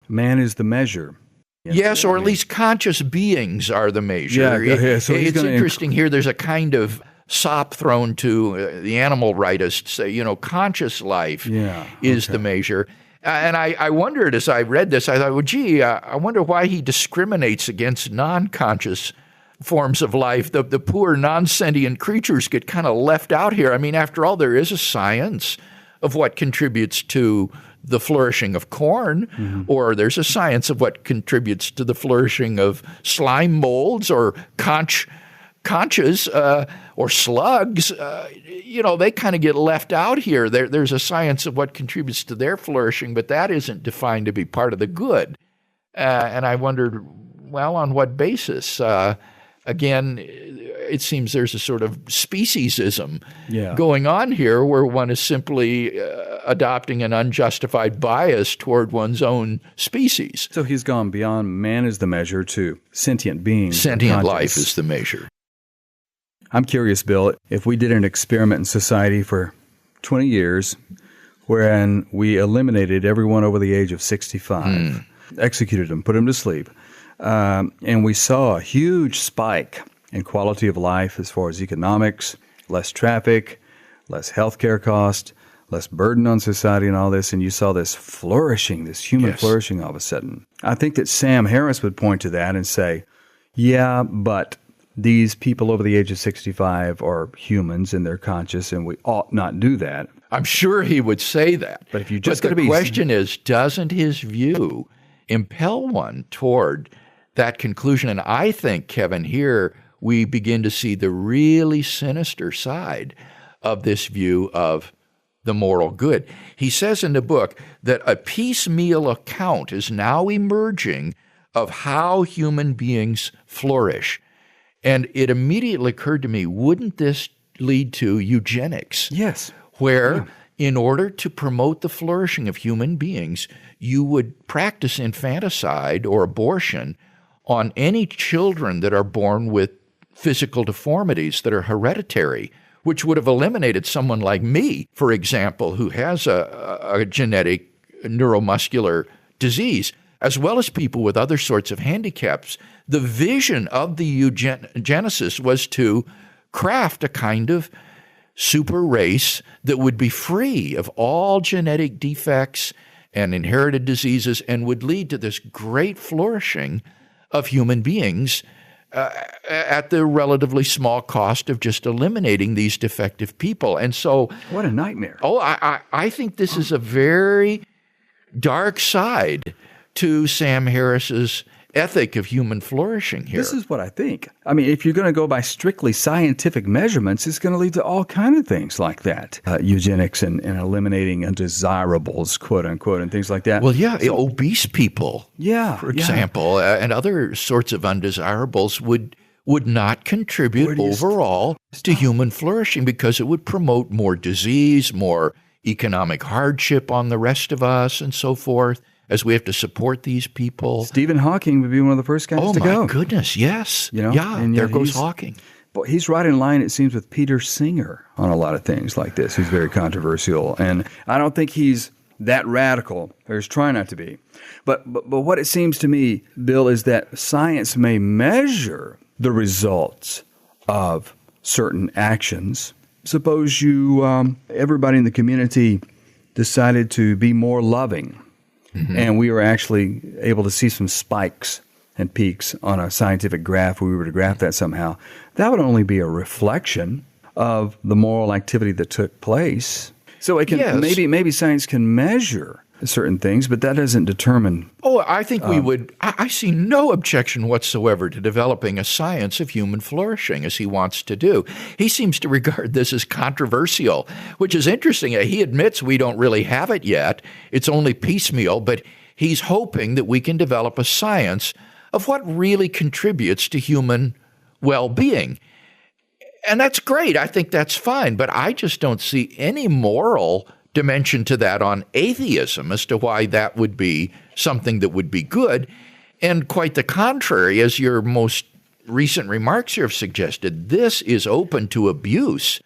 man is the measure. Yes, or at least conscious beings are the measure. Yeah, so it's interesting here. There's a kind of sop thrown to the animal rightists, say, conscious life is the measure. And I wondered as I read this, I thought, well, gee, I wonder why he discriminates against non-conscious forms of life. The poor non-sentient creatures get kind of left out here. I mean, after all, there is a science of what contributes to the flourishing of corn, or there's a science of what contributes to the flourishing of slime molds or conches or slugs. They kind of get left out here. There's a science of what contributes to their flourishing, but that isn't defined to be part of the good. And I wondered, well, on what basis? Again, it seems there's a sort of speciesism going on here where one is simply adopting an unjustified bias toward one's own species. So he's gone beyond man is the measure to sentient beings. Sentient life is the measure. I'm curious, Bill, if we did an experiment in society for 20 years wherein we eliminated everyone over the age of 65, executed them, put them to sleep, and we saw a huge spike in quality of life as far as economics, less traffic, less healthcare cost, less burden on society and all this, and you saw this flourishing, this human flourishing all of a sudden. I think that Sam Harris would point to that and say, yeah, but these people over the age of 65 are humans and they're conscious and we ought not do that. I'm sure he would say that. But if you just the question is, doesn't his view impel one toward that conclusion? And I think, Kevin, here we begin to see the really sinister side of this view of the moral good. He says in the book that a piecemeal account is now emerging of how human beings flourish. And it immediately occurred to me, wouldn't this lead to eugenics? Yes. Where in order to promote the flourishing of human beings, you would practice infanticide or abortion on any children that are born with physical deformities that are hereditary, which would have eliminated someone like me, for example, who has a genetic neuromuscular disease, as well as people with other sorts of handicaps. The vision of the eugenicist was to craft a kind of super race that would be free of all genetic defects and inherited diseases and would lead to this great flourishing of human beings at the relatively small cost of just eliminating these defective people. And so, what a nightmare. I think this is a very dark side to Sam Harris's ethic of human flourishing here. This is what I think. I mean, if you're going to go by strictly scientific measurements, it's going to lead to all kinds of things like that. Eugenics and eliminating undesirables, quote unquote, and things like that. Well, obese people, for example, and other sorts of undesirables would not contribute overall to human flourishing because it would promote more disease, more economic hardship on the rest of us, and so forth, as we have to support these people. Stephen Hawking would be one of the first guys to go. Oh, my goodness, yes. And there goes Hawking. But he's right in line, it seems, with Peter Singer on a lot of things like this. He's very controversial. And I don't think he's that radical, or he's trying not to be. But what it seems to me, Bill, is that science may measure the results of certain actions. Suppose everybody in the community decided to be more loving. And we were actually able to see some spikes and peaks on a scientific graph. If we were to graph that somehow, that would only be a reflection of the moral activity that took place. So it can maybe science can measure certain things, but that doesn't determine. I think we would. I see no objection whatsoever to developing a science of human flourishing as he wants to do. He seems to regard this as controversial, which is interesting. He admits we don't really have it yet. It's only piecemeal, but he's hoping that we can develop a science of what really contributes to human well-being. And that's great. I think that's fine, but I just don't see any moral dimension to that on atheism as to why that would be something that would be good. And quite the contrary, as your most recent remarks here have suggested, this is open to abuse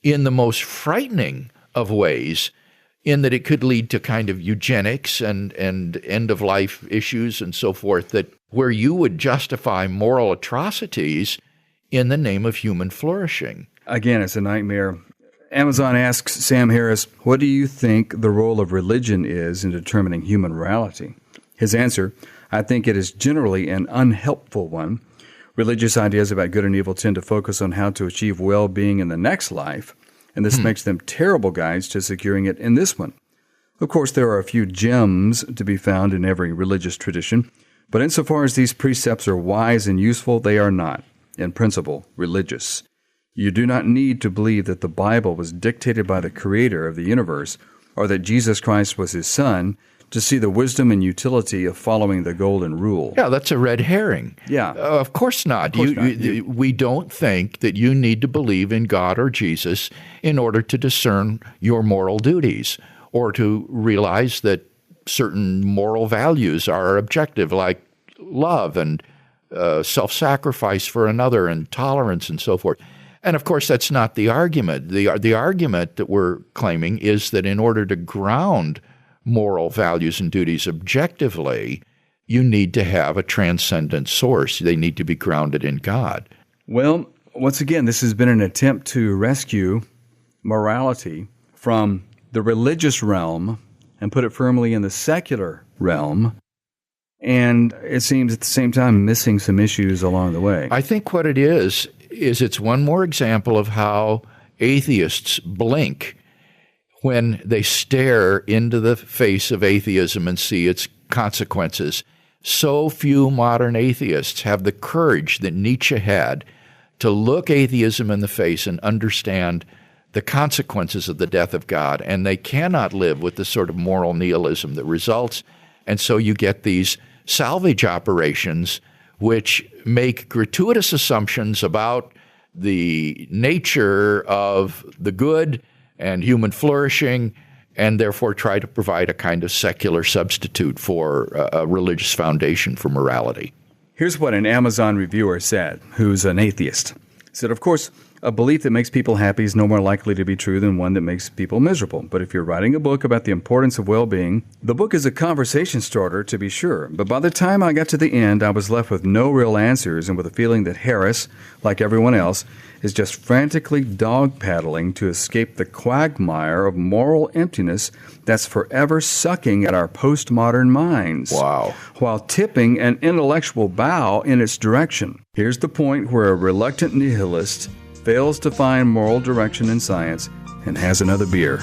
in the most frightening of ways in that it could lead to kind of eugenics and end-of-life issues and so forth, that where you would justify moral atrocities in the name of human flourishing. Again, it's a nightmare. Amazon asks Sam Harris, what do you think the role of religion is in determining human morality? His answer, I think it is generally an unhelpful one. Religious ideas about good and evil tend to focus on how to achieve well-being in the next life, and this makes them terrible guides to securing it in this one. Of course, there are a few gems to be found in every religious tradition, but insofar as these precepts are wise and useful, they are not, in principle, religious. You do not need to believe that the Bible was dictated by the Creator of the universe, or that Jesus Christ was His Son, to see the wisdom and utility of following the golden rule. Yeah, that's a red herring. Yeah. Of course not. We don't think that you need to believe in God or Jesus in order to discern your moral duties or to realize that certain moral values are objective, like love and self-sacrifice for another and tolerance and so forth. And of course, that's not the argument. The argument that we're claiming is that in order to ground moral values and duties objectively, you need to have a transcendent source. They need to be grounded in God. Well, once again, this has been an attempt to rescue morality from the religious realm and put it firmly in the secular realm. And it seems at the same time missing some issues along the way. I think what it is it's one more example of how atheists blink when they stare into the face of atheism and see its consequences. So few modern atheists have the courage that Nietzsche had to look atheism in the face and understand the consequences of the death of God, and they cannot live with the sort of moral nihilism that results. And so you get these salvage operations which make gratuitous assumptions about the nature of the good and human flourishing, and therefore try to provide a kind of secular substitute for a religious foundation for morality. Here's what an Amazon reviewer said, who's an atheist. He said, of course, a belief that makes people happy is no more likely to be true than one that makes people miserable. But if you're writing a book about the importance of well-being, the book is a conversation starter, to be sure. But by the time I got to the end, I was left with no real answers and with a feeling that Harris, like everyone else, is just frantically dog-paddling to escape the quagmire of moral emptiness that's forever sucking at our postmodern minds. Wow. While tipping an intellectual bow in its direction. Here's the point where a reluctant nihilist fails to find moral direction in science and has another beer.